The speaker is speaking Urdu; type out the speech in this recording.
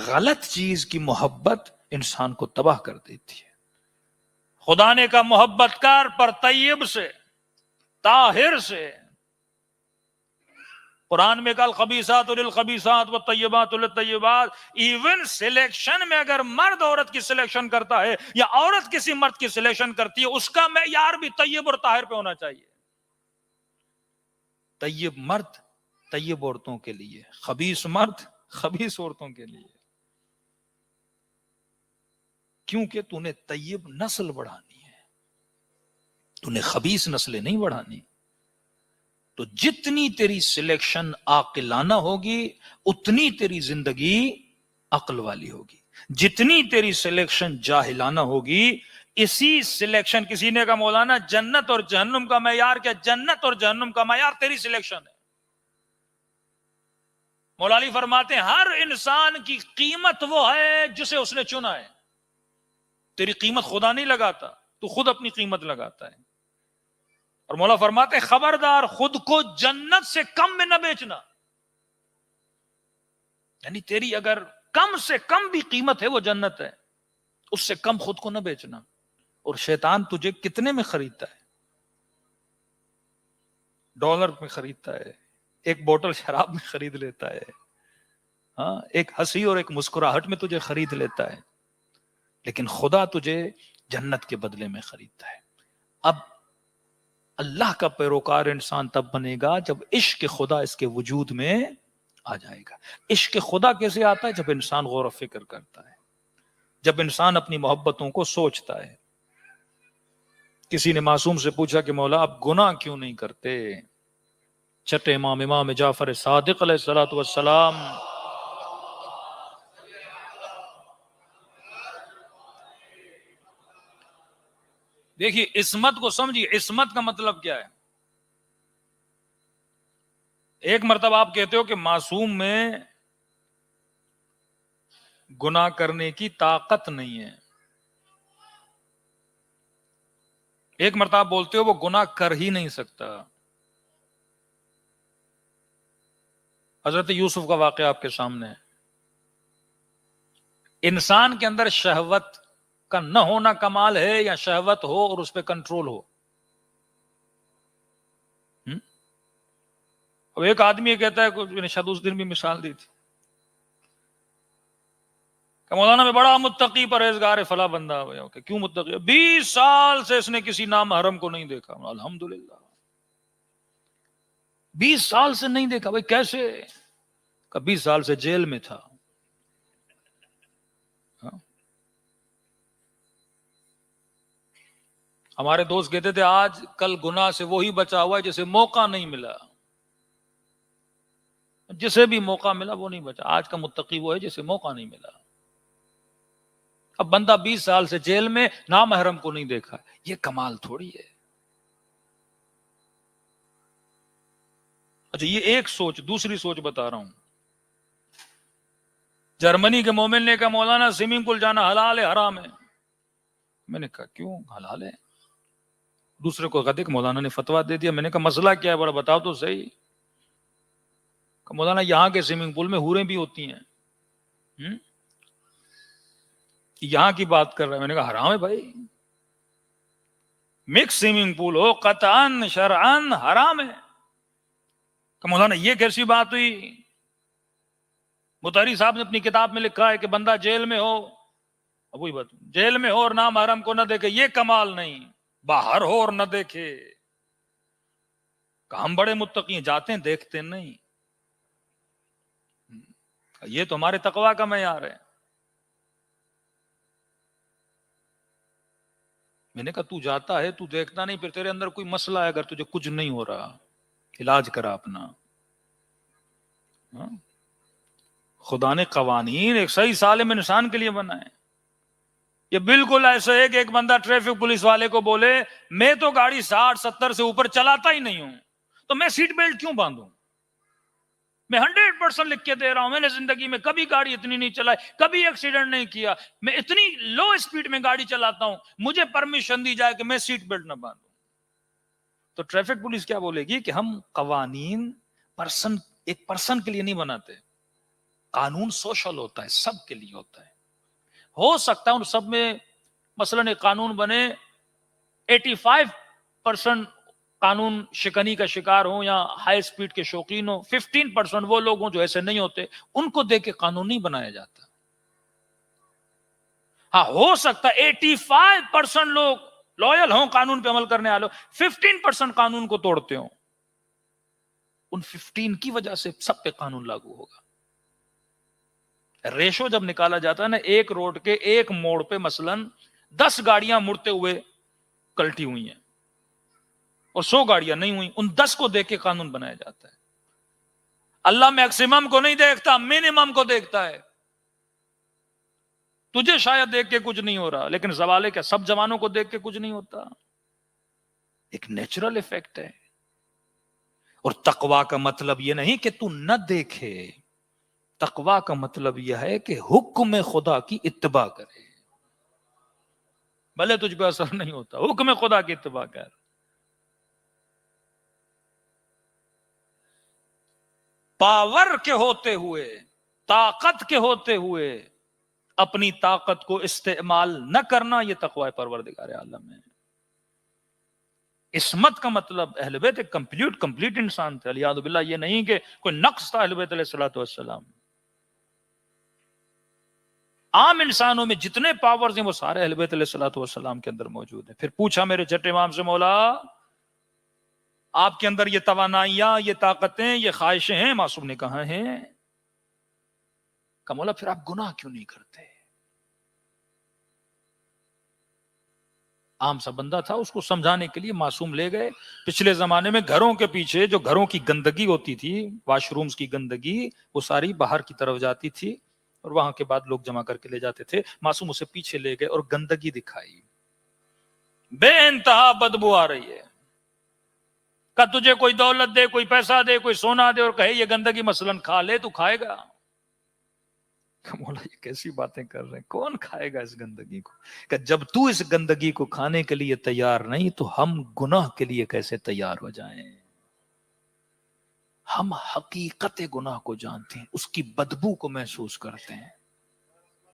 غلط چیز کی محبت انسان کو تباہ کر دیتی ہے. خدا نے کہا محبت کر پر طیب سے، طاہر سے. قرآن میں کل خبیثات للخبیثات والطیبات للطیبات. ایون سلیکشن میں اگر مرد عورت کی سلیکشن کرتا ہے یا عورت کسی مرد کی سلیکشن کرتی ہے، اس کا معیار بھی طیب اور طاہر پہ ہونا چاہیے. طیب مرد طیب عورتوں کے لیے، خبیث مرد خبیث عورتوں کے لیے. کیونکہ تو نے طیب نسل بڑھانی ہے، تو نے خبیث نسلیں نہیں بڑھانی. تو جتنی تیری سلیکشن عاقلانہ ہوگی اتنی تیری زندگی عقل والی ہوگی. جتنی تیری سلیکشن جاہلانہ ہوگی، اسی سلیکشن، کسی نے کہا مولانا جنت اور جہنم کا معیار کیا؟ جنت اور جہنم کا معیار تیری سلیکشن ہے. مولا علی فرماتے ہیں ہر انسان کی قیمت وہ ہے جسے اس نے چنا ہے. تیری قیمت خدا نہیں لگاتا، تو خود اپنی قیمت لگاتا ہے. اور مولا فرماتے ہیں خبردار خود کو جنت سے کم میں نہ بیچنا. یعنی تیری اگر کم سے کم بھی قیمت ہے وہ جنت ہے، اس سے کم خود کو نہ بیچنا. اور شیطان تجھے کتنے میں خریدتا ہے؟ ڈالر میں خریدتا ہے، ایک بوتل شراب میں خرید لیتا ہے، ہاں ایک ہنسی اور ایک مسکراہٹ میں تجھے خرید لیتا ہے. لیکن خدا تجھے جنت کے بدلے میں خریدتا ہے. اب اللہ کا پیروکار انسان تب بنے گا جب عشق خدا اس کے وجود میں آ جائے گا. عشق خدا کیسے آتا ہے؟ جب انسان غور و فکر کرتا ہے، جب انسان اپنی محبتوں کو سوچتا ہے. کسی نے معصوم سے پوچھا کہ مولا آپ گناہ کیوں نہیں کرتے؟ چھٹے امام جعفر صادق علیہ الصلوۃ والسلام دیکھیے عصمت کو سمجھیے. عصمت کا مطلب کیا ہے؟ ایک مرتبہ آپ کہتے ہو کہ معصوم میں گناہ کرنے کی طاقت نہیں ہے. ایک مرتبہ بولتے ہو وہ گناہ کر ہی نہیں سکتا. حضرت یوسف کا واقعہ آپ کے سامنے ہے. انسان کے اندر شہوت کا نہ ہونا کمال ہے یا شہوت ہو اور اس پہ کنٹرول ہو؟ اب ایک آدمی یہ کہتا ہے، کچھ شاید اس دن بھی مثال دی تھی کہ مولانا میں بڑا متقی پرہیزگار ہے فلاں بندہ. کیوں متقی؟ 20 سال سے اس نے کسی نامحرم کو نہیں دیکھا. الحمدللہ 20 سال سے نہیں دیکھا. بھائی کیسے؟ کہ 20 سال سے جیل میں تھا. ہمارے دوست کہتے تھے آج کل گناہ سے وہی بچا ہوا ہے جسے موقع نہیں ملا. جسے بھی موقع ملا وہ نہیں بچا. آج کا متقی وہ ہے جسے موقع نہیں ملا. اب بندہ 20 سال سے جیل میں نامحرم کو نہیں دیکھا، یہ کمال تھوڑی ہے. اچھا یہ ایک سوچ. دوسری سوچ بتا رہا ہوں. جرمنی کے مومن نے کہا مولانا سوئمنگ پول جانا حلال ہے حرام ہے؟ میں نے کہا کیوں حلال ہے؟ دوسرے کو کہتے کہ مولانا نے فتویٰ دے دیا. میں نے کہا مسئلہ کیا ہے بڑا بتاؤ تو صحیح. کہ مولانا یہاں کے سوئمنگ پول میں حوریں بھی ہوتی ہیں. یہاں کی بات کر رہا ہے. میں نے کہا حرام ہے بھائی. مکس سوئمنگ پول ہو قطعاً شرعاً حرام ہے. کہ مولانا یہ کیسی بات ہوئی؟ مطہری صاحب نے اپنی کتاب میں لکھا ہے کہ بندہ جیل میں ہو، وہی بات، جیل میں ہو اور نامحرم کو نہ دیکھے، یہ کمال نہیں. باہر ہو اور نہ دیکھے. کہ ہم بڑے متقی ہیں، جاتے ہیں دیکھتے نہیں. یہ تو ہمارے تقویٰ کا معیار ہے. میں نے کہا تو جاتا ہے تو دیکھتا نہیں، پھر تیرے اندر کوئی مسئلہ ہے. اگر تجھے کچھ نہیں ہو رہا علاج کرا اپنا. خدا نے قوانین ایک صحیح سالم انسان کے لیے بنائے. یہ بالکل ایسا ہے کہ ایک بندہ ٹریفک پولیس والے کو بولے میں تو گاڑی 60-70 سے اوپر چلاتا ہی نہیں ہوں، تو میں سیٹ بیلٹ کیوں باندھوں؟ میں 100% لکھ کے دے رہا ہوں، میں نے زندگی میں کبھی گاڑی اتنی نہیں چلائی، کبھی ایکسیڈنٹ نہیں کیا، میں اتنی لو اسپیڈ میں گاڑی چلاتا ہوں، مجھے پرمیشن دی جائے کہ میں سیٹ بیلٹ نہ باندھوں. تو ٹریفک پولیس کیا بولے گی کہ ہم قوانین ایک پرسن کے لیے نہیں بناتے. قانون سوشل ہوتا ہے، سب کے لیے ہوتا ہے. ہو سکتا ہے ان سب میں مثلاً ایک قانون بنے 85% قانون شکنی کا شکار ہوں یا ہائی اسپیڈ کے شوقین ہوں، 15% وہ لوگ ہوں جو ایسے نہیں ہوتے، ان کو دیکھ کے قانون نہیں بنایا جاتا. ہاں ہو سکتا ہے 85% لوگ لویل ہوں، قانون پہ عمل کرنے والے، 15% قانون کو توڑتے ہوں، ان 15 کی وجہ سے سب پہ قانون لاگو ہوگا. ریشو جب نکالا جاتا ہے نا، ایک روڈ کے ایک موڑ پہ مثلاً 10 گاڑیاں مڑتے ہوئے کلٹی ہوئی ہیں اور 100 گاڑیاں نہیں ہوئی، ان 10 کو دیکھ کے قانون بنایا جاتا ہے. اللہ میکسیمم کو نہیں دیکھتا، منیمم کو دیکھتا ہے. تجھے شاید دیکھ کے کچھ نہیں ہو رہا، لیکن زوالے کیا سب جوانوں کو دیکھ کے کچھ نہیں ہوتا. ایک نیچرل ایفیکٹ ہے. اور تقوی کا مطلب یہ نہیں کہ تو نہ دیکھے، تقوی کا مطلب یہ ہے کہ حکم خدا کی اتباع کرے، بھلے تجھ پہ اثر نہیں ہوتا، حکم خدا کی اتباع کر. پاور کے ہوتے ہوئے، طاقت کے ہوتے ہوئے اپنی طاقت کو استعمال نہ کرنا، یہ تقوی پروردگار عالم ہے. عصمت کا مطلب اہل بیت ایک کمپلیٹ انسان تھے، الیاذ باللہ. یہ نہیں کہ کوئی نقص تھا اہل بیت علیہ الصلوۃ والسلام. عام انسانوں میں جتنے پاورز ہیں وہ سارے اہل بیت علیہ الصلوۃ والسلام کے اندر موجود ہیں. پھر پوچھا میرے جٹ امام سے، مولا آپ کے اندر یہ توانائیاں، یہ طاقتیں، یہ خواہشیں ہیں؟ معصوم نے کہا ہیں. کہ مولا پھر آپ گناہ کیوں نہیں کرتے؟ عام سا بندہ تھا، اس کو سمجھانے کے لیے معصوم لے گئے. پچھلے زمانے میں گھروں کے پیچھے جو گھروں کی گندگی ہوتی تھی، واش رومز کی گندگی، وہ ساری باہر کی طرف جاتی تھی اور وہاں کے بعد لوگ جمع کر کے لے جاتے تھے. معصوم اسے پیچھے لے گئے اور گندگی دکھائی، بے انتہا بدبو آ رہی ہے. کہ تجھے کوئی دولت دے، کوئی پیسہ دے، کوئی سونا دے اور کہے یہ گندگی مثلاً کھا لے، تو کھائے گا؟ مولا یہ کیسی باتیں کر رہے ہیں، کون کھائے گا اس گندگی کو؟ کہ جب تو اس گندگی کو کھانے کے لیے تیار نہیں تو ہم گناہ کے لیے کیسے تیار ہو جائیں؟ ہم حقیقت گناہ کو جانتے ہیں، اس کی بدبو کو محسوس کرتے ہیں.